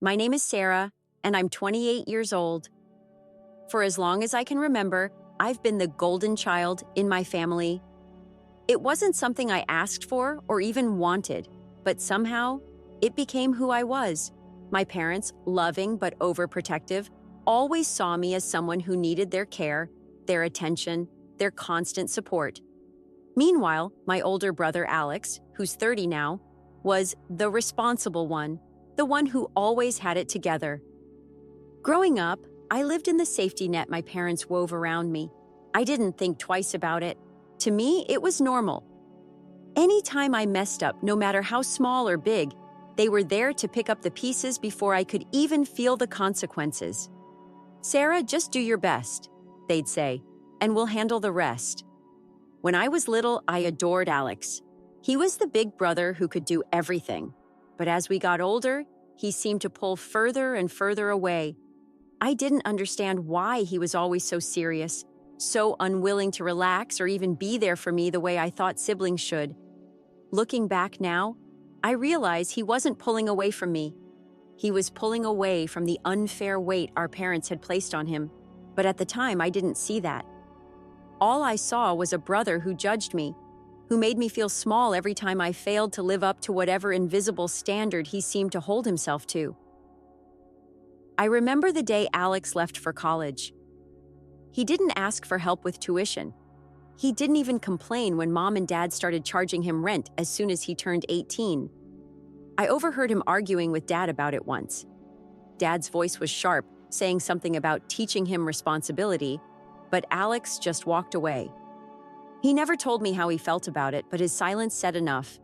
My name is Sarah, and I'm 28 years old. For as long as I can remember, I've been the golden child in my family. It wasn't something I asked for or even wanted, but somehow, it became who I was. My parents, loving but overprotective, always saw me as someone who needed their care, their attention, their constant support. Meanwhile, my older brother Alex, who's 30 now, was the responsible one, the one who always had it together. Growing up, I lived in the safety net my parents wove around me. I didn't think twice about it. To me, it was normal. Anytime I messed up, no matter how small or big, they were there to pick up the pieces before I could even feel the consequences. "Sarah, just do your best," they'd say, "and we'll handle the rest." When I was little, I adored Alex. He was the big brother who could do everything. But as we got older, he seemed to pull further and further away. I didn't understand why he was always so serious, so unwilling to relax or even be there for me the way I thought siblings should. Looking back now, I realize he wasn't pulling away from me. He was pulling away from the unfair weight our parents had placed on him, but at the time I didn't see that. All I saw was a brother who judged me, who made me feel small every time I failed to live up to whatever invisible standard he seemed to hold himself to. I remember the day Alex left for college. He didn't ask for help with tuition. He didn't even complain when Mom and Dad started charging him rent as soon as he turned 18. I overheard him arguing with Dad about it once. Dad's voice was sharp, saying something about teaching him responsibility, but Alex just walked away. He never told me how he felt about it, but his silence said enough.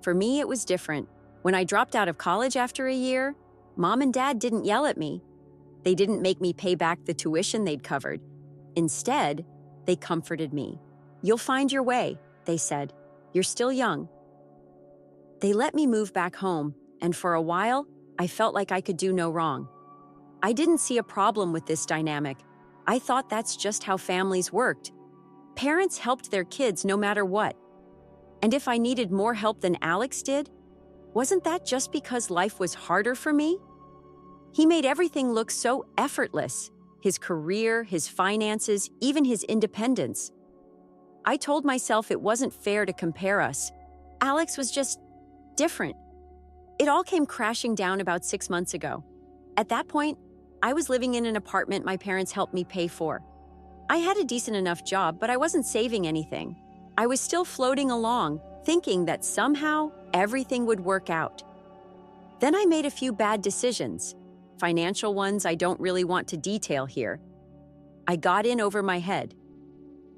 For me, it was different. When I dropped out of college after a year, Mom and Dad didn't yell at me. They didn't make me pay back the tuition they'd covered. Instead, they comforted me. "You'll find your way," they said. "You're still young." They let me move back home, and for a while, I felt like I could do no wrong. I didn't see a problem with this dynamic. I thought that's just how families worked. Parents helped their kids no matter what. And if I needed more help than Alex did, wasn't that just because life was harder for me? He made everything look so effortless. His career, his finances, even his independence. I told myself it wasn't fair to compare us. Alex was just different. It all came crashing down about 6 months ago. At that point, I was living in an apartment my parents helped me pay for. I had a decent enough job, but I wasn't saving anything. I was still floating along, thinking that somehow everything would work out. Then I made a few bad decisions. Financial ones I don't really want to detail here. I got in over my head.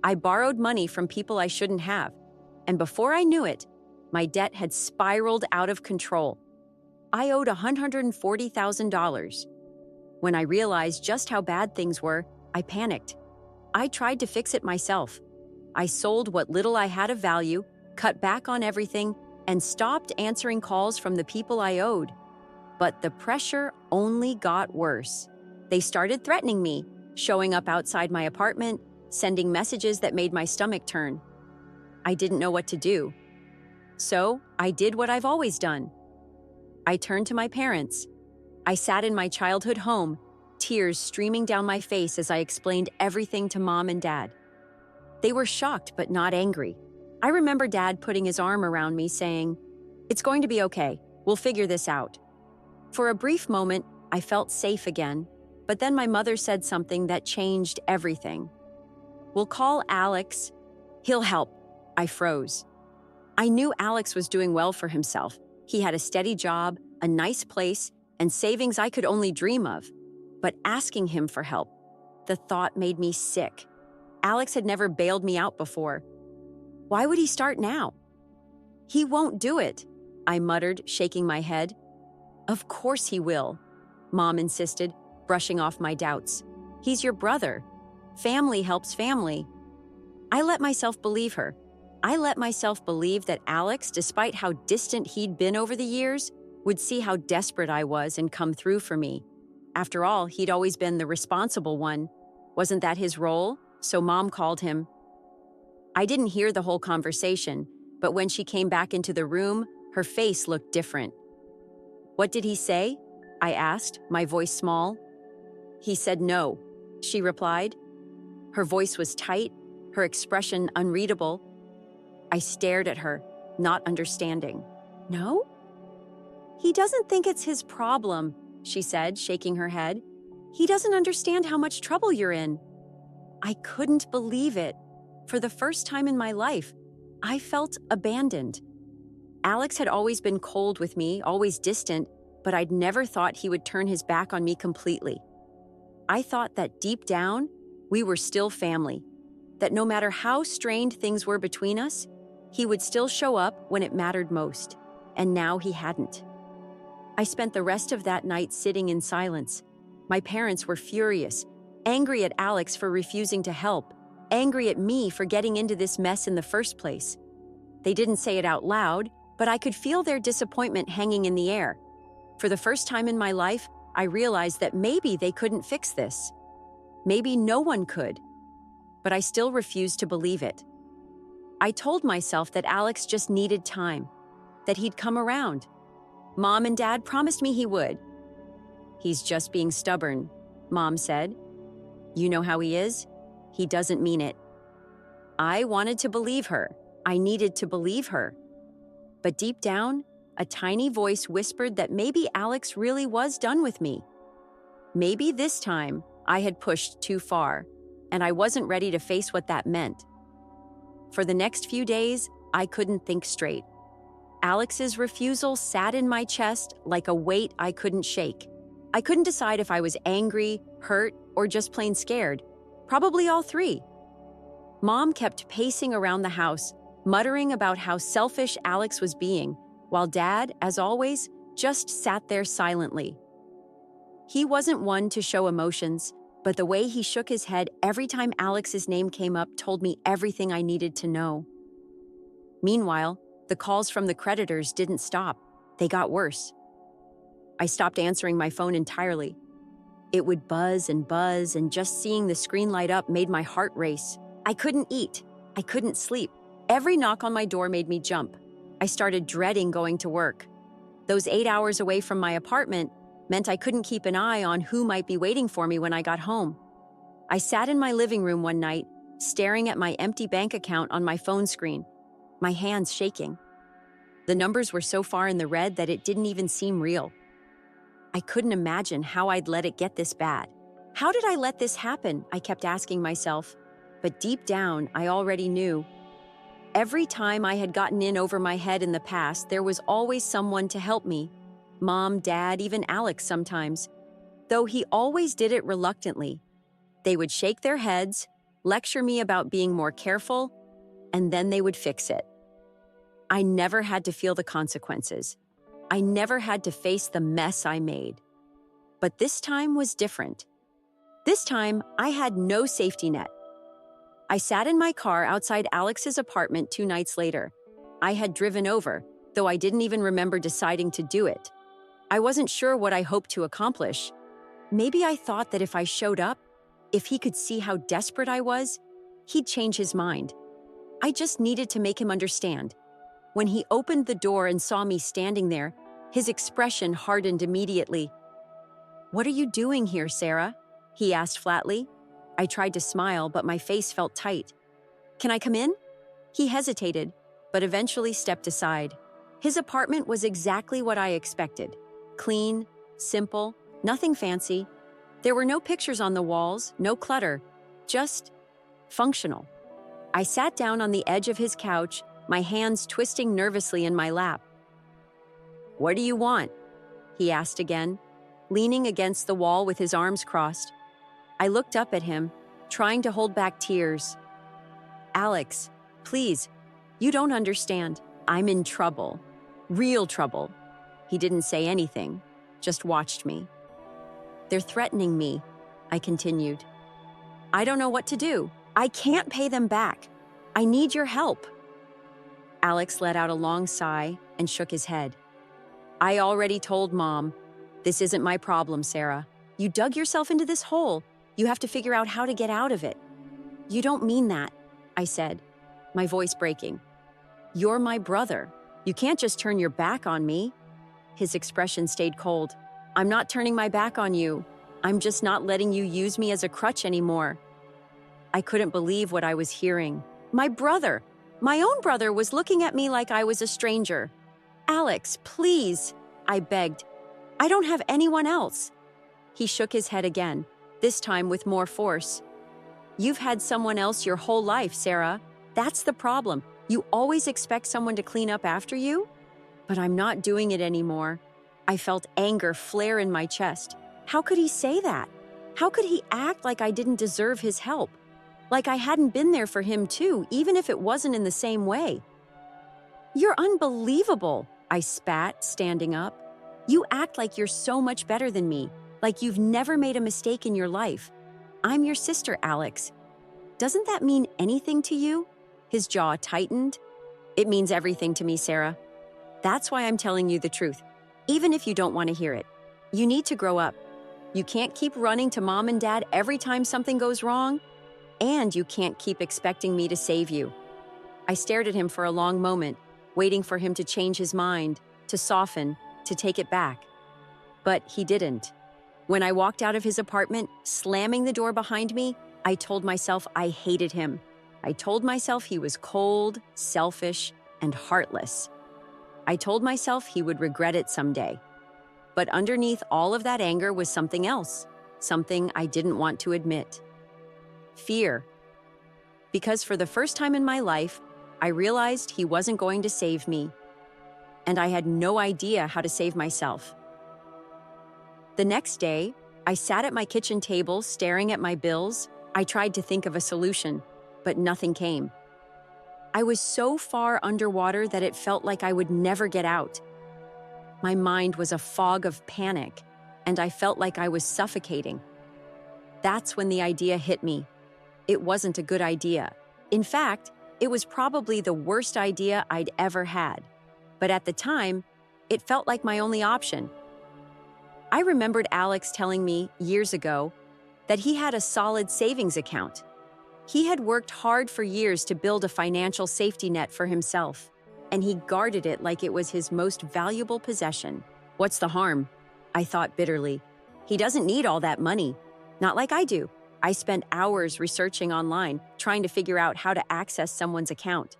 I borrowed money from people I shouldn't have, and before I knew it, my debt had spiraled out of control. I owed $140,000. When I realized just how bad things were, I panicked. I tried to fix it myself. I sold what little I had of value, cut back on everything, and stopped answering calls from the people I owed. But the pressure only got worse. They started threatening me, showing up outside my apartment, sending messages that made my stomach turn. I didn't know what to do. So I did what I've always done. I turned to my parents. I sat in my childhood home, tears streaming down my face as I explained everything to Mom and Dad. They were shocked but not angry. I remember Dad putting his arm around me saying, "It's going to be okay. We'll figure this out." For a brief moment, I felt safe again, but then my mother said something that changed everything. "We'll call Alex. He'll help." I froze. I knew Alex was doing well for himself. He had a steady job, a nice place, and savings I could only dream of. But asking him for help, the thought made me sick. Alex had never bailed me out before. Why would he start now? "He won't do it," I muttered, shaking my head. "Of course he will," Mom insisted, brushing off my doubts. "He's your brother. Family helps family." I let myself believe her. I let myself believe that Alex, despite how distant he'd been over the years, would see how desperate I was and come through for me. After all, he'd always been the responsible one. Wasn't that his role? So Mom called him. I didn't hear the whole conversation, but when she came back into the room, her face looked different. "What did he say?" I asked, my voice small. He said no, she replied. Her voice was tight, her expression unreadable. I stared at her, not understanding. No? He doesn't think it's his problem, she said, shaking her head. He doesn't understand how much trouble you're in. I couldn't believe it. For the first time in my life, I felt abandoned. Alex had always been cold with me, always distant, but I'd never thought he would turn his back on me completely. I thought that deep down, we were still family, that no matter how strained things were between us, he would still show up when it mattered most, and now he hadn't. I spent the rest of that night sitting in silence. My parents were furious, angry at Alex for refusing to help, angry at me for getting into this mess in the first place. They didn't say it out loud, but I could feel their disappointment hanging in the air. For the first time in my life, I realized that maybe they couldn't fix this. Maybe no one could. But I still refused to believe it. I told myself that Alex just needed time, that he'd come around. Mom and Dad promised me he would. He's just being stubborn, Mom said. You know how he is? He doesn't mean it. I wanted to believe her. I needed to believe her. But deep down, a tiny voice whispered that maybe Alex really was done with me. Maybe this time I had pushed too far, and I wasn't ready to face what that meant. For the next few days, I couldn't think straight. Alex's refusal sat in my chest like a weight I couldn't shake. I couldn't decide if I was angry, hurt, or just plain scared. Probably all three. Mom kept pacing around the house, muttering about how selfish Alex was being, while Dad, as always, just sat there silently. He wasn't one to show emotions, but the way he shook his head every time Alex's name came up told me everything I needed to know. Meanwhile, the calls from the creditors didn't stop. They got worse. I stopped answering my phone entirely. It would buzz, and just seeing the screen light up made my heart race. I couldn't eat. I couldn't sleep. Every knock on my door made me jump. I started dreading going to work. Those 8 hours away from my apartment meant I couldn't keep an eye on who might be waiting for me when I got home. I sat in my living room one night, staring at my empty bank account on my phone screen, my hands shaking. The numbers were so far in the red that it didn't even seem real. I couldn't imagine how I'd let it get this bad. How did I let this happen? I kept asking myself. But deep down, I already knew. Every time I had gotten in over my head in the past, there was always someone to help me. Mom, Dad, even Alex sometimes. Though he always did it reluctantly. They would shake their heads, lecture me about being more careful, and then they would fix it. I never had to feel the consequences. I never had to face the mess I made. But this time was different. This time, I had no safety net. I sat in my car outside Alex's apartment 2 nights later. I had driven over, though I didn't even remember deciding to do it. I wasn't sure what I hoped to accomplish. Maybe I thought that if I showed up, if he could see how desperate I was, he'd change his mind. I just needed to make him understand. When he opened the door and saw me standing there, his expression hardened immediately. "What are you doing here, Sarah?" he asked flatly. I tried to smile, but my face felt tight. "Can I come in?" He hesitated, but eventually stepped aside. His apartment was exactly what I expected. Clean, simple, nothing fancy. There were no pictures on the walls, no clutter, just functional. I sat down on the edge of his couch, my hands twisting nervously in my lap. "What do you want?" he asked again, leaning against the wall with his arms crossed. I looked up at him, trying to hold back tears. "Alex, please, you don't understand. I'm in trouble. Real trouble." He didn't say anything, just watched me. "They're threatening me," I continued. "I don't know what to do. I can't pay them back. I need your help." Alex let out a long sigh and shook his head. "I already told Mom. This isn't my problem, Sarah. You dug yourself into this hole. You have to figure out how to get out of it." "You don't mean that," I said, my voice breaking. "You're my brother. You can't just turn your back on me." His expression stayed cold. I'm not turning my back on you. I'm just not letting you use me as a crutch anymore. I couldn't believe what I was hearing. My own brother was looking at me like I was a stranger. Alex, please, I begged. I don't have anyone else. He shook his head again, this time with more force. You've had someone else your whole life, Sarah. That's the problem. You always expect someone to clean up after you? But I'm not doing it anymore. I felt anger flare in my chest. How could he say that? How could he act like I didn't deserve his help? Like I hadn't been there for him too, even if it wasn't in the same way. You're unbelievable, I spat, standing up. You act like you're so much better than me, like you've never made a mistake in your life. I'm your sister, Alex. Doesn't that mean anything to you? His jaw tightened. It means everything to me, Sarah. That's why I'm telling you the truth, even if you don't want to hear it. You need to grow up. You can't keep running to mom and dad every time something goes wrong, and you can't keep expecting me to save you. I stared at him for a long moment, waiting for him to change his mind, to soften, to take it back. But he didn't. When I walked out of his apartment, slamming the door behind me, I told myself I hated him. I told myself he was cold, selfish, and heartless. I told myself he would regret it someday. But underneath all of that anger was something else, something I didn't want to admit. Fear. Because for the first time in my life, I realized he wasn't going to save me. And I had no idea how to save myself. The next day, I sat at my kitchen table staring at my bills. I tried to think of a solution, but nothing came. I was so far underwater that it felt like I would never get out. My mind was a fog of panic, and I felt like I was suffocating. That's when the idea hit me. It wasn't a good idea. In fact, it was probably the worst idea I'd ever had. But at the time, it felt like my only option. I remembered Alex telling me years ago that he had a solid savings account. He had worked hard for years to build a financial safety net for himself, and he guarded it like it was his most valuable possession. What's the harm? I thought bitterly. He doesn't need all that money. Not like I do. I spent hours researching online, trying to figure out how to access someone's account.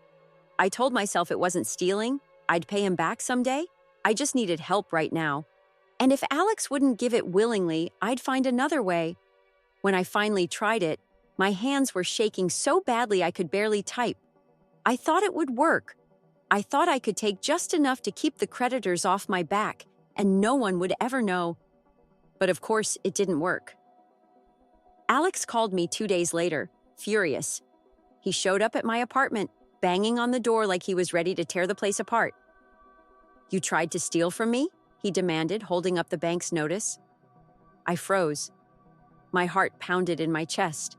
I told myself it wasn't stealing. I'd pay him back someday. I just needed help right now. And if Alex wouldn't give it willingly, I'd find another way. When I finally tried it, my hands were shaking so badly I could barely type. I thought it would work. I thought I could take just enough to keep the creditors off my back, and no one would ever know. But of course, it didn't work. Alex called me 2 days later, furious. He showed up at my apartment, banging on the door like he was ready to tear the place apart. You tried to steal from me? He demanded, holding up the bank's notice. I froze. My heart pounded in my chest.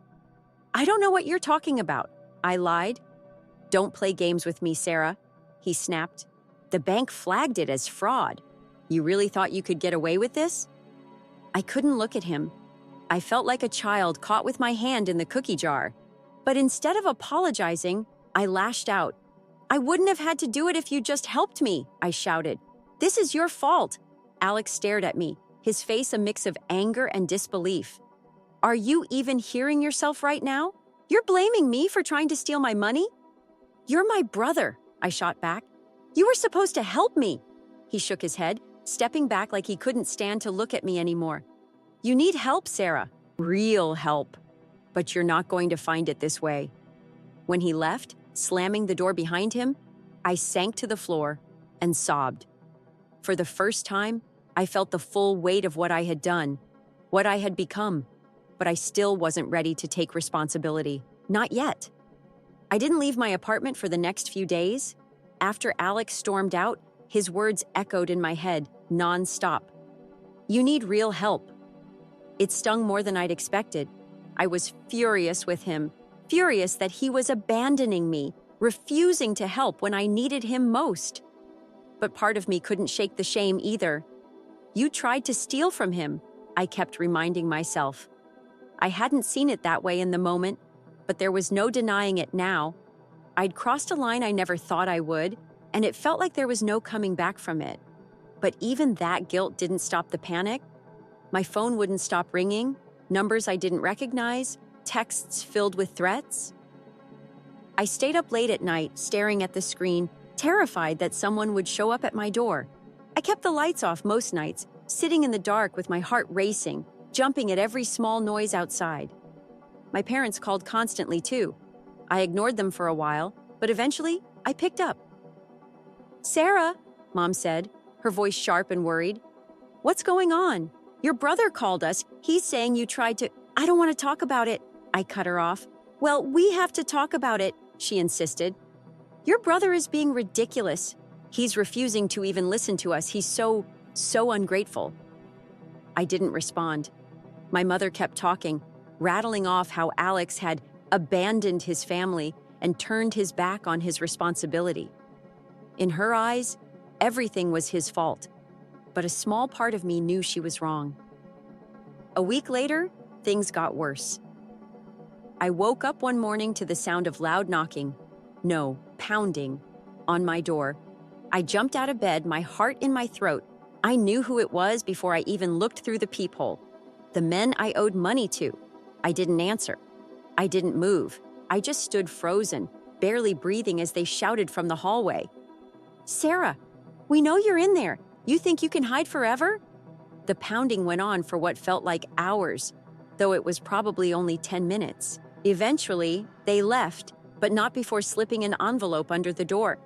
I don't know what you're talking about, I lied. Don't play games with me, Sarah, he snapped. The bank flagged it as fraud. You really thought you could get away with this? I couldn't look at him. I felt like a child caught with my hand in the cookie jar. But instead of apologizing, I lashed out. I wouldn't have had to do it if you just helped me, I shouted. This is your fault. Alex stared at me, his face a mix of anger and disbelief. Are you even hearing yourself right now? You're blaming me for trying to steal my money? You're my brother, I shot back. You were supposed to help me. He shook his head, stepping back like he couldn't stand to look at me anymore. You need help, Sarah. Real help. But you're not going to find it this way. When he left, slamming the door behind him, I sank to the floor and sobbed. For the first time, I felt the full weight of what I had done, what I had become, but I still wasn't ready to take responsibility. Not yet. I didn't leave my apartment for the next few days. After Alex stormed out, his words echoed in my head, non-stop. You need real help. It stung more than I'd expected. I was furious with him, furious that he was abandoning me, refusing to help when I needed him most. But part of me couldn't shake the shame either. You tried to steal from him, I kept reminding myself. I hadn't seen it that way in the moment, but there was no denying it now. I'd crossed a line I never thought I would, and it felt like there was no coming back from it. But even that guilt didn't stop the panic. My phone wouldn't stop ringing, numbers I didn't recognize, texts filled with threats. I stayed up late at night, staring at the screen, terrified that someone would show up at my door. I kept the lights off most nights, sitting in the dark with my heart racing, jumping at every small noise outside. My parents called constantly too. I ignored them for a while, but eventually I picked up. "Sarah," Mom said, her voice sharp and worried. "What's going on? Your brother called us. He's saying you tried to—" "I don't want to talk about it," I cut her off. "Well, we have to talk about it," she insisted. "Your brother is being ridiculous. He's refusing to even listen to us. He's so ungrateful." I didn't respond. My mother kept talking, rattling off how Alex had abandoned his family and turned his back on his responsibility. In her eyes, everything was his fault, but a small part of me knew she was wrong. A week later, things got worse. I woke up one morning to the sound of loud knocking, no, pounding, on my door. I jumped out of bed, my heart in my throat. I knew who it was before I even looked through the peephole. The men I owed money to. I didn't answer. I didn't move. I just stood frozen, barely breathing as they shouted from the hallway. "Sarah, we know you're in there. You think you can hide forever?" The pounding went on for what felt like hours, though it was probably only 10 minutes. Eventually, they left, but not before slipping an envelope under the door.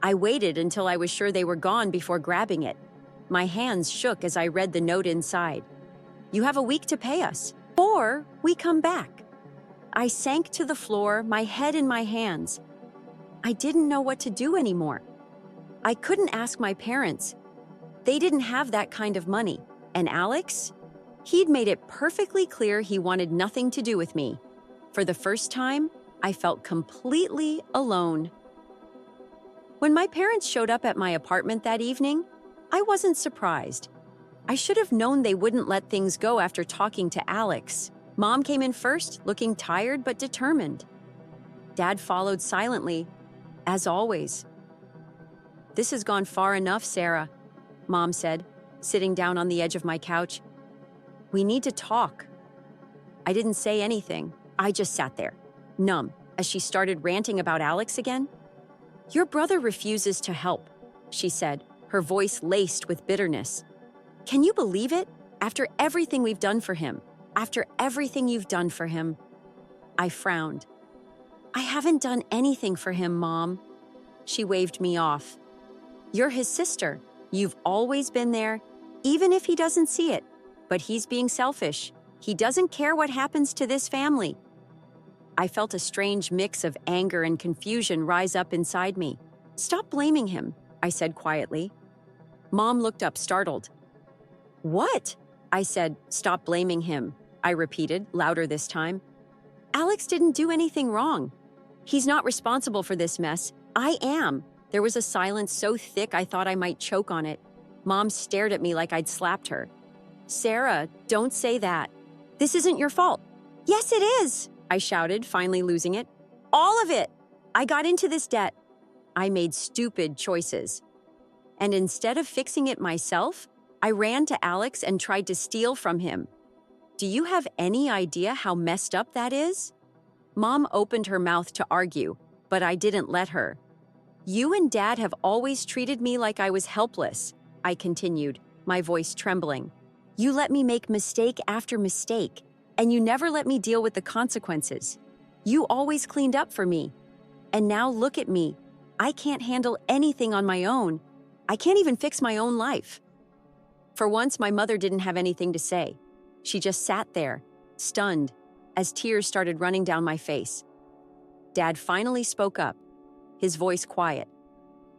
I waited until I was sure they were gone before grabbing it. My hands shook as I read the note inside. "You have a week to pay us, or we come back." I sank to the floor, my head in my hands. I didn't know what to do anymore. I couldn't ask my parents. They didn't have that kind of money. And Alex? He'd made it perfectly clear he wanted nothing to do with me. For the first time, I felt completely alone. When my parents showed up at my apartment that evening, I wasn't surprised. I should have known they wouldn't let things go after talking to Alex. Mom came in first, looking tired but determined. Dad followed silently, as always. "This has gone far enough, Sarah," Mom said, sitting down on the edge of my couch. "We need to talk." I didn't say anything. I just sat there, numb, as she started ranting about Alex again. "Your brother refuses to help," she said, her voice laced with bitterness. "Can you believe it? After everything we've done for him, after everything you've done for him." I frowned. "I haven't done anything for him, Mom." She waved me off. "You're his sister. You've always been there, even if he doesn't see it. But he's being selfish. He doesn't care what happens to this family." I felt a strange mix of anger and confusion rise up inside me. "Stop blaming him," I said quietly. Mom looked up, startled. "What?" I said. "Stop blaming him," I repeated, louder this time. "Alex didn't do anything wrong. He's not responsible for this mess. I am." There was a silence so thick I thought I might choke on it. Mom stared at me like I'd slapped her. "Sarah, don't say that. This isn't your fault." "Yes, it is," I shouted, finally losing it. "All of it. I got into this debt. I made stupid choices. And instead of fixing it myself, I ran to Alex and tried to steal from him. Do you have any idea how messed up that is?" Mom opened her mouth to argue, but I didn't let her. "You and Dad have always treated me like I was helpless," I continued, my voice trembling. "You let me make mistake after mistake, and you never let me deal with the consequences. You always cleaned up for me. And now look at me. I can't handle anything on my own. I can't even fix my own life." For once, my mother didn't have anything to say. She just sat there, stunned, as tears started running down my face. Dad finally spoke up, his voice quiet.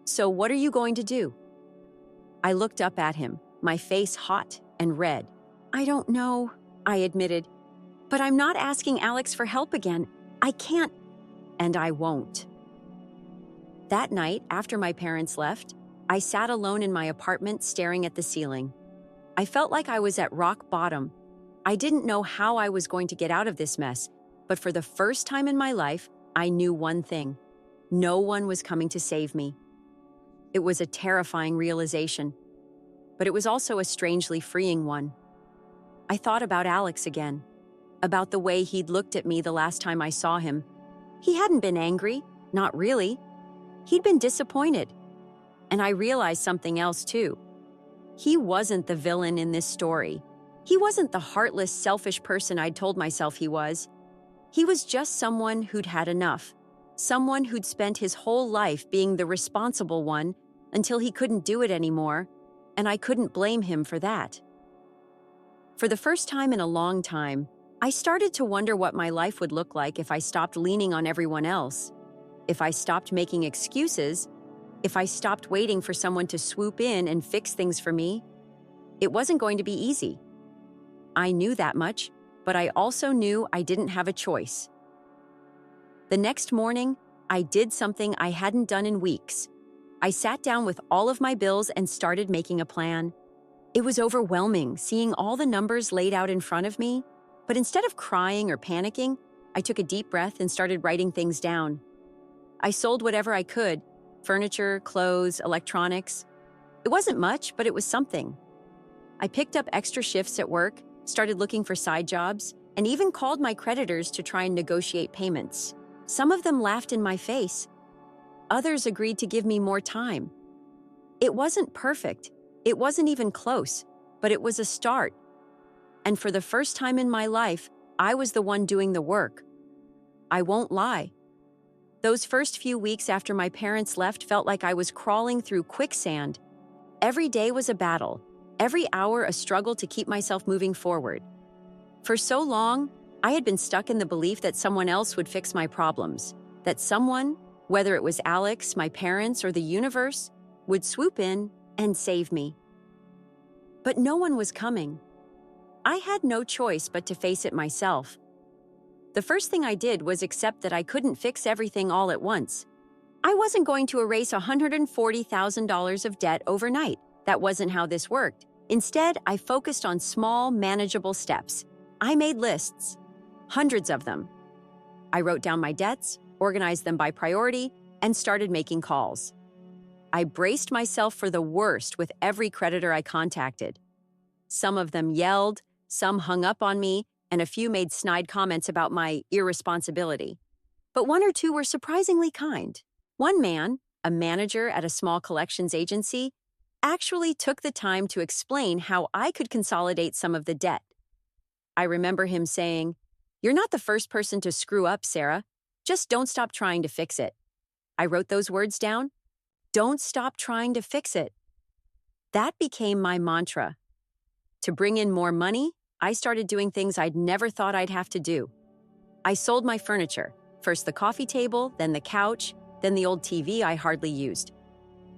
"So what are you going to do?" I looked up at him, my face hot and red. "I don't know," I admitted. "But I'm not asking Alex for help again. I can't, and I won't." That night, after my parents left, I sat alone in my apartment staring at the ceiling. I felt like I was at rock bottom. I didn't know how I was going to get out of this mess, but for the first time in my life, I knew one thing. No one was coming to save me. It was a terrifying realization. but it was also a strangely freeing one. I thought about Alex again, about the way he'd looked at me the last time I saw him. He hadn't been angry, not really. He'd been disappointed. And I realized something else too. He wasn't the villain in this story. He wasn't the heartless, selfish person I'd told myself he was. He was just someone who'd had enough. Someone who'd spent his whole life being the responsible one until he couldn't do it anymore, and I couldn't blame him for that. For the first time in a long time, I started to wonder what my life would look like if I stopped leaning on everyone else, if I stopped making excuses, if I stopped waiting for someone to swoop in and fix things for me. It wasn't going to be easy. I knew that much, but I also knew I didn't have a choice. The next morning, I did something I hadn't done in weeks. I sat down with all of my bills and started making a plan. It was overwhelming, seeing all the numbers laid out in front of me, but instead of crying or panicking, I took a deep breath and started writing things down. I sold whatever I could: furniture, clothes, electronics. It wasn't much, but it was something. I picked up extra shifts at work, started looking for side jobs, and even called my creditors to try and negotiate payments. Some of them laughed in my face. Others agreed to give me more time. It wasn't perfect. It wasn't even close, but it was a start. And for the first time in my life, I was the one doing the work. I won't lie. Those first few weeks after my parents left felt like I was crawling through quicksand. Every day was a battle, every hour a struggle to keep myself moving forward. For so long, I had been stuck in the belief that someone else would fix my problems, that someone, whether it was Alex, my parents, or the universe, would swoop in and save me. But no one was coming. I had no choice but to face it myself. The first thing I did was accept that I couldn't fix everything all at once. I wasn't going to erase $140,000 of debt overnight. That wasn't how this worked. Instead, I focused on small, manageable steps. I made lists, hundreds of them. I wrote down my debts, organized them by priority, and started making calls. I braced myself for the worst with every creditor I contacted. Some of them yelled, some hung up on me, and a few made snide comments about my irresponsibility. But one or two were surprisingly kind. One man, a manager at a small collections agency, actually took the time to explain how I could consolidate some of the debt. I remember him saying, "You're not the first person to screw up, Sarah. Just don't stop trying to fix it." I wrote those words down. Don't stop trying to fix it. That became my mantra. To bring in more money, I started doing things I'd never thought I'd have to do. I sold my furniture, first the coffee table, then the couch, then the old TV I hardly used.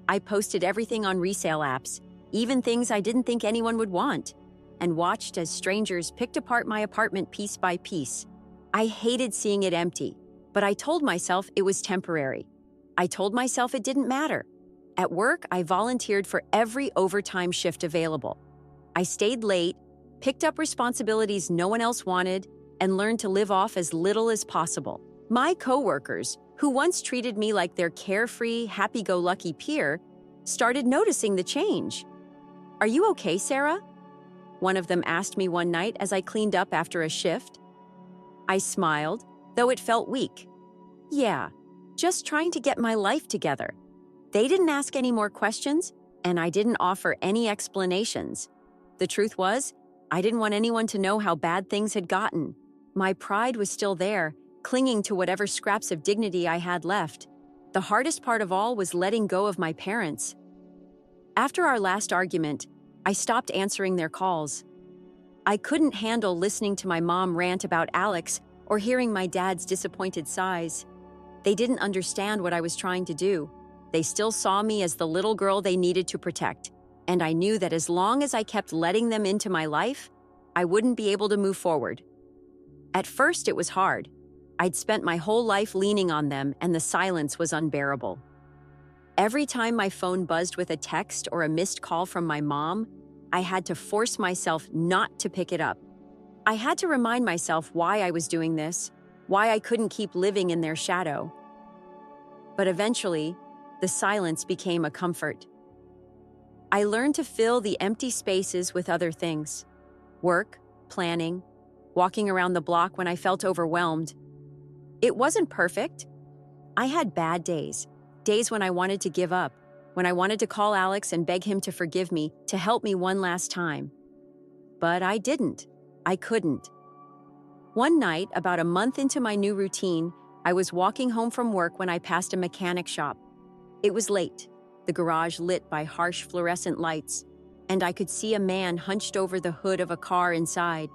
I posted everything on resale apps, even things I didn't think anyone would want, and watched as strangers picked apart my apartment piece by piece. I hated seeing it empty, but I told myself it was temporary. I told myself it didn't matter. At work, I volunteered for every overtime shift available. I stayed late, picked up responsibilities no one else wanted, and learned to live off as little as possible. My coworkers, who once treated me like their carefree, happy-go-lucky peer, started noticing the change. "Are you okay, Sarah?" one of them asked me one night as I cleaned up after a shift. I smiled, though it felt weak. "Yeah, just trying to get my life together." They didn't ask any more questions, and I didn't offer any explanations. The truth was, I didn't want anyone to know how bad things had gotten. My pride was still there, clinging to whatever scraps of dignity I had left. The hardest part of all was letting go of my parents. After our last argument, I stopped answering their calls. I couldn't handle listening to my mom rant about Alex or hearing my dad's disappointed sighs. They didn't understand what I was trying to do. They still saw me as the little girl they needed to protect, and I knew that as long as I kept letting them into my life, I wouldn't be able to move forward. At first, it was hard. I'd spent my whole life leaning on them, and the silence was unbearable. Every time my phone buzzed with a text or a missed call from my mom, I had to force myself not to pick it up. I had to remind myself why I was doing this, why I couldn't keep living in their shadow. But eventually, the silence became a comfort. I learned to fill the empty spaces with other things: work, planning, walking around the block when I felt overwhelmed. It wasn't perfect. I had bad days, days when I wanted to give up, when I wanted to call Alex and beg him to forgive me, to help me one last time. But I didn't. I couldn't. One night, about a month into my new routine, I was walking home from work when I passed a mechanic shop. It was late, the garage lit by harsh fluorescent lights, and I could see a man hunched over the hood of a car inside.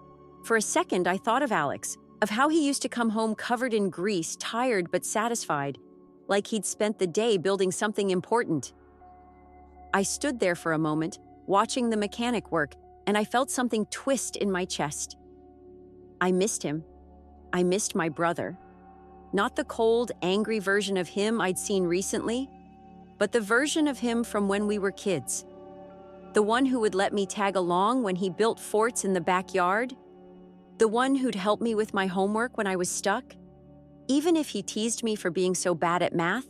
For a second, I thought of Alex, of how he used to come home covered in grease, tired but satisfied, like he'd spent the day building something important. I stood there for a moment, watching the mechanic work, and I felt something twist in my chest. I missed him. I missed my brother. Not the cold, angry version of him I'd seen recently, but the version of him from when we were kids. The one who would let me tag along when he built forts in the backyard. The one who'd help me with my homework when I was stuck, even if he teased me for being so bad at math.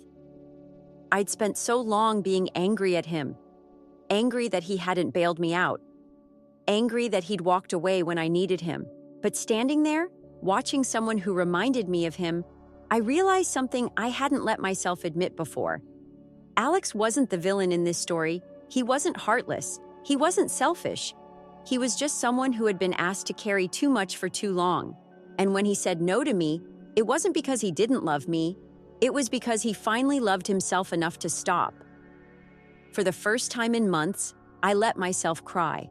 I'd spent so long being angry at him, angry that he hadn't bailed me out, angry that he'd walked away when I needed him. But standing there, watching someone who reminded me of him, I realized something I hadn't let myself admit before. Alex wasn't the villain in this story. He wasn't heartless. He wasn't selfish. He was just someone who had been asked to carry too much for too long. And when he said no to me, it wasn't because he didn't love me. It was because he finally loved himself enough to stop. For the first time in months, I let myself cry.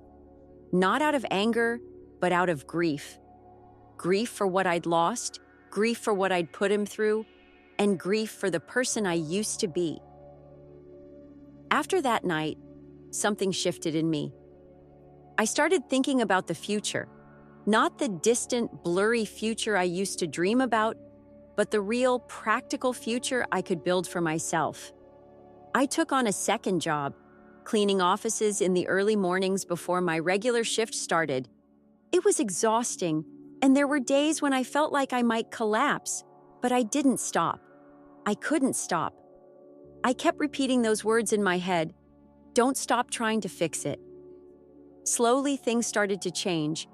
Not out of anger, but out of grief. Grief for what I'd lost, grief for what I'd put him through, and grief for the person I used to be. After that night, something shifted in me. I started thinking about the future, not the distant, blurry future I used to dream about, but the real, practical future I could build for myself. I took on a second job, cleaning offices in the early mornings before my regular shift started. It was exhausting, and there were days when I felt like I might collapse, but I didn't stop. I couldn't stop. I kept repeating those words in my head, "Don't stop trying to fix it." Slowly, things started to change.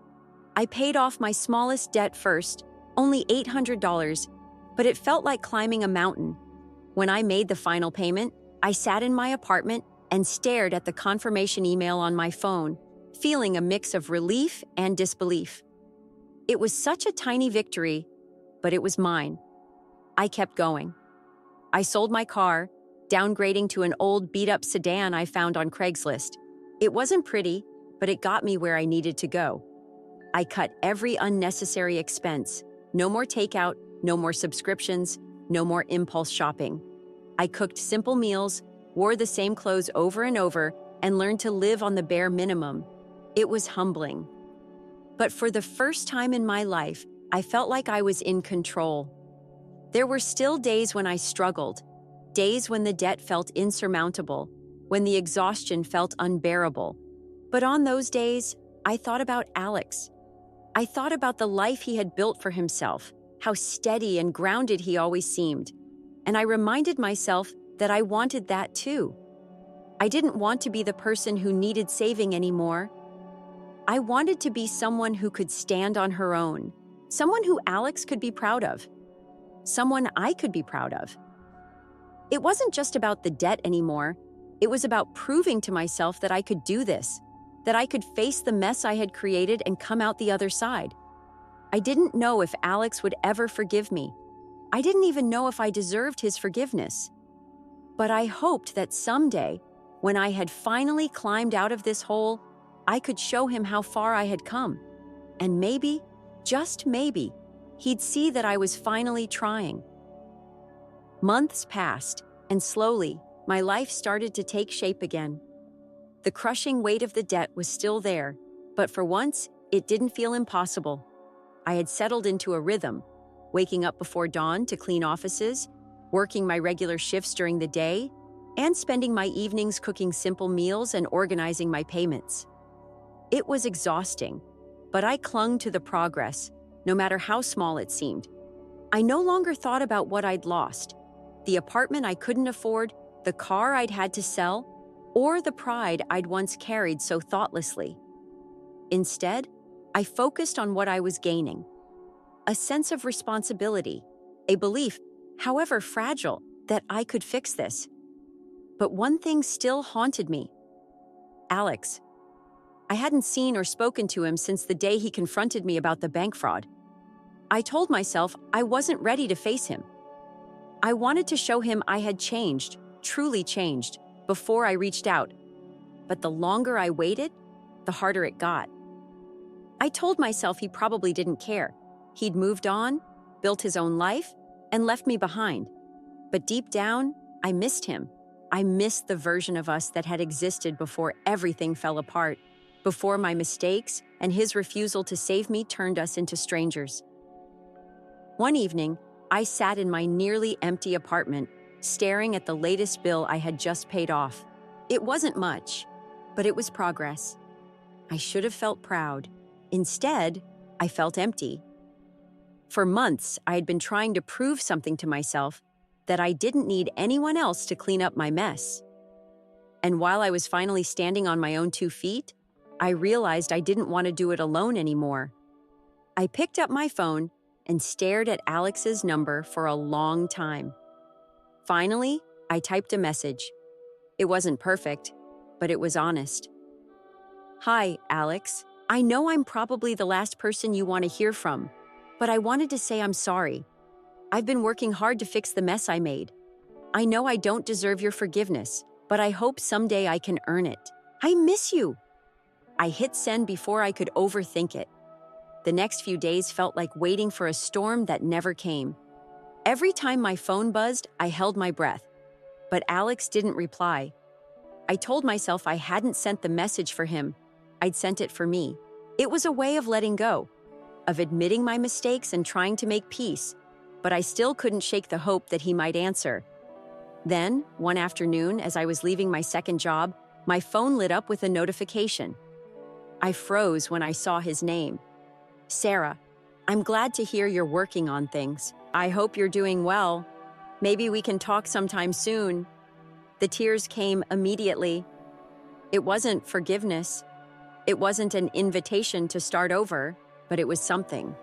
I paid off my smallest debt first, only $800, but it felt like climbing a mountain. When I made the final payment, I sat in my apartment and stared at the confirmation email on my phone, feeling a mix of relief and disbelief. It was such a tiny victory, but it was mine. I kept going. I sold my car, downgrading to an old beat-up sedan I found on Craigslist. It wasn't pretty, but it got me where I needed to go. I cut every unnecessary expense. No more takeout, no more subscriptions, no more impulse shopping. I cooked simple meals, wore the same clothes over and over, and learned to live on the bare minimum. It was humbling. But for the first time in my life, I felt like I was in control. There were still days when I struggled, days when the debt felt insurmountable, when the exhaustion felt unbearable. But on those days, I thought about Alex. I thought about the life he had built for himself, how steady and grounded he always seemed. And I reminded myself that I wanted that too. I didn't want to be the person who needed saving anymore. I wanted to be someone who could stand on her own, someone who Alex could be proud of, someone I could be proud of. It wasn't just about the debt anymore. It was about proving to myself that I could do this, that I could face the mess I had created and come out the other side. I didn't know if Alex would ever forgive me. I didn't even know if I deserved his forgiveness. But I hoped that someday, when I had finally climbed out of this hole, I could show him how far I had come. And maybe, just maybe, he'd see that I was finally trying. Months passed, and slowly, my life started to take shape again. The crushing weight of the debt was still there, but for once, it didn't feel impossible. I had settled into a rhythm, waking up before dawn to clean offices, working my regular shifts during the day, and spending my evenings cooking simple meals and organizing my payments. It was exhausting, but I clung to the progress, no matter how small it seemed. I no longer thought about what I'd lost, the apartment I couldn't afford, the car I'd had to sell. or the pride I'd once carried so thoughtlessly. Instead, I focused on what I was gaining: a sense of responsibility, a belief, however fragile, that I could fix this. But one thing still haunted me: Alex. I hadn't seen or spoken to him since the day he confronted me about the bank fraud. I told myself I wasn't ready to face him. I wanted to show him I had changed, truly changed, before I reached out. But the longer I waited, the harder it got. I told myself he probably didn't care. He'd moved on, built his own life, and left me behind. But deep down, I missed him. I missed the version of us that had existed before everything fell apart, before my mistakes and his refusal to save me turned us into strangers. One evening, I sat in my nearly empty apartment, staring at the latest bill I had just paid off. It wasn't much, but it was progress. I should have felt proud. Instead, I felt empty. For months, I had been trying to prove something to myself: that I didn't need anyone else to clean up my mess. And while I was finally standing on my own 2 feet, I realized I didn't want to do it alone anymore. I picked up my phone and stared at Alex's number for a long time. Finally, I typed a message. It wasn't perfect, but it was honest. "Hi, Alex. I know I'm probably the last person you want to hear from, but I wanted to say I'm sorry. I've been working hard to fix the mess I made. I know I don't deserve your forgiveness, but I hope someday I can earn it. I miss you." I hit send before I could overthink it. The next few days felt like waiting for a storm that never came. Every time my phone buzzed, I held my breath. But Alex didn't reply. I told myself I hadn't sent the message for him. I'd sent it for me. It was a way of letting go, of admitting my mistakes and trying to make peace. But I still couldn't shake the hope that he might answer. Then, one afternoon, as I was leaving my second job, my phone lit up with a notification. I froze when I saw his name. "Sarah, I'm glad to hear you're working on things. I hope you're doing well. Maybe we can talk sometime soon." The tears came immediately. It wasn't forgiveness. It wasn't an invitation to start over, but it was something.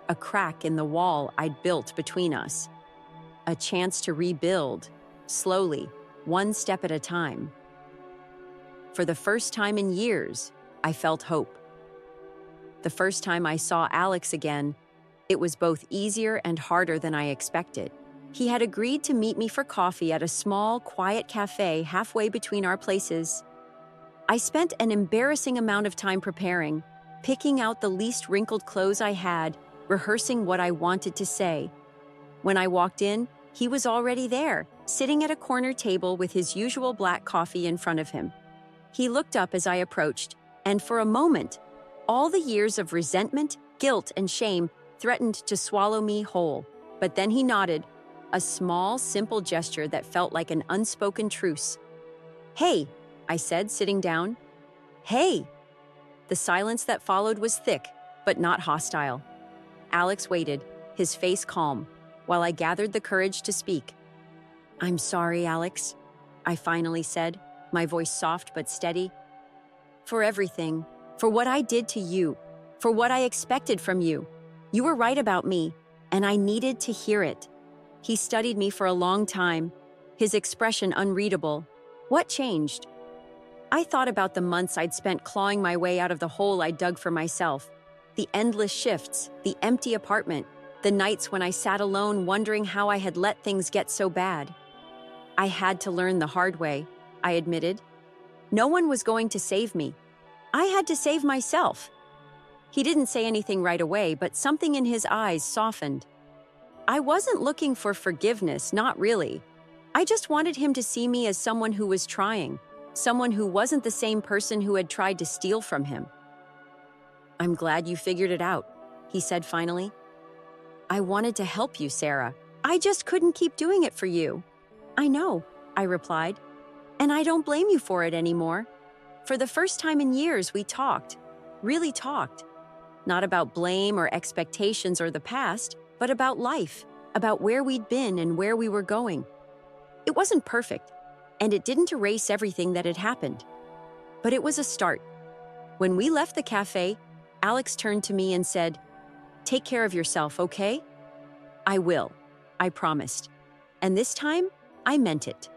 A crack in the wall I'd built between us. A chance to rebuild, slowly, one step at a time. For the first time in years, I felt hope. The first time I saw Alex again, it was both easier and harder than I expected. He had agreed to meet me for coffee at a small, quiet cafe halfway between our places. I spent an embarrassing amount of time preparing, picking out the least wrinkled clothes I had, rehearsing what I wanted to say. When I walked in, he was already there, sitting at a corner table with his usual black coffee in front of him. He looked up as I approached, and for a moment, all the years of resentment, guilt, and shame threatened to swallow me whole. But then he nodded, a small, simple gesture that felt like an unspoken truce. "Hey," I said, sitting down. "Hey." The silence that followed was thick, but not hostile. Alex waited, his face calm, while I gathered the courage to speak. "I'm sorry, Alex," I finally said, my voice soft but steady. "For everything, for what I did to you, for what I expected from you. You were right about me, and I needed to hear it." He studied me for a long time, his expression unreadable. What changed? I thought about the months I'd spent clawing my way out of the hole I dug for myself. The endless shifts, the empty apartment, the nights when I sat alone wondering how I had let things get so bad. I had to learn the hard way, I admitted. No one was going to save me. I had to save myself. He didn't say anything right away, but something in his eyes softened. I wasn't looking for forgiveness, not really. I just wanted him to see me as someone who was trying, someone who wasn't the same person who had tried to steal from him. "I'm glad you figured it out," he said finally. "I wanted to help you, Sarah. I just couldn't keep doing it for you." "I know," I replied, "and I don't blame you for it anymore." For the first time in years, we talked, really talked. Not about blame or expectations or the past, but about life, about where we'd been and where we were going. It wasn't perfect. and it didn't erase everything that had happened. But it was a start. When we left the cafe, Alex turned to me and said, "Take care of yourself, okay?" "I will," I promised. And this time, I meant it.